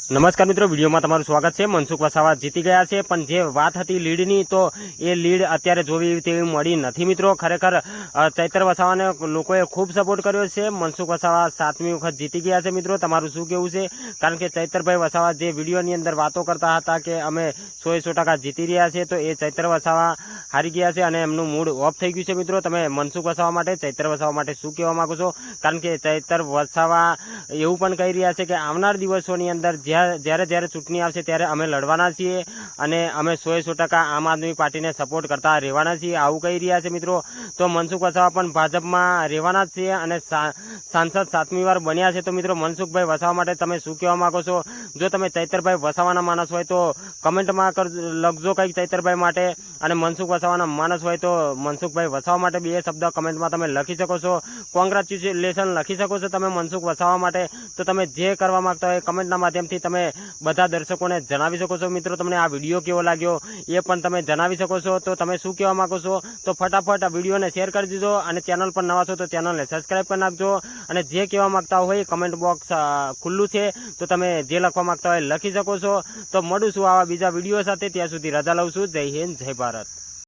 નમસ્કાર મિત્રો, વિડીયોમાં તમારું સ્વાગત છે। મનસુખ વસાવા જીતી ગયા છે, પણ જે વાત હતી લીડની, તો એ લીડ અત્યારે જોવી તેવી મળી નથી મિત્રો। ખરેખર ચૈતર વસાવાને લોકોએ ખૂબ સપોર્ટ કર્યો છે। મનસુખ વસાવા 7મી વખત જીતી ગયા છે મિત્રો। તમારું શું કહેવું છે? કારણ કે ચૈતરભાઈ વસાવા જે વિડીયોની અંદર વાતો કરતા હતા કે અમે 100% જીતી રહ્યા છે, તો એ ચૈતર વસાવા હારી ગયા છે અને એમનું મૂડ ઓફ થઈ ગયું છે મિત્રો। તમે મનસુખ વસાવા માટે, ચૈતર વસાવા માટે શું કહેવા માંગો છો? કારણ કે ચૈતર વસાવા એવું પણ કહી રહ્યા છે કે આવનાર દિવસોની અંદર જ્યારે ચૂંટણી આવશે ત્યારે અમે લડવાના છીએ અને અમે 100% આમ આદમી પાર્ટીને સપોર્ટ કરતા રહેવાના છીએ, આવું કહી રહ્યા છે મિત્રો। તો મનસુખ વસાવા પણ ભાજપમાં રહેવાના જ છે અને સાંસદ 7મી વાર બન્યા છે। તો મિત્રો, મનસુખભાઈ વસાવા માટે તમે શું કહેવા માંગો છો? જો તમે ચૈતરભાઈ વસાવાના માણસ હોય તો કમેન્ટમાં લખજો કંઈક ચૈતરભાઈ માટે, અને મનસુખ વસાવાના માણસ હોય તો મનસુખભાઈ વસાવા માટે 2 શબ્દ કમેન્ટમાં તમે લખી શકો છો। કોંગ્રેચ્યુલેશન લખી શકો છો તમે મનસુખ વસાવા માટે। તો તમે જે કરવા માંગતા હોય કમેન્ટના માધ્યમથી તમે બધા દર્શકોને જણાવી શકો છો મિત્રો। તમને આ વિડીયો કેવો લાગ્યો એ પણ તમે જણાવી શકો છો। તો તમે શું કહેવા માંગો છો? તો ફટાફટ આ વિડીયોને શેર કરી દીધો, અને ચેનલ પર નવા છો તો ચેનલને સબસ્ક્રાઈબ કરી નાખજો, અને જે કહેવા માંગતા હોય કમેન્ટ બોક્સ ખુલ્લું છે, તો તમે જે લખવા માંગતા હોય લખી શકો છો। તો મળું છું આવા બીજા વિડીયો સાથે, ત્યાં સુધી રજા લઉં છું। જય હિન્દ, જય ભારત।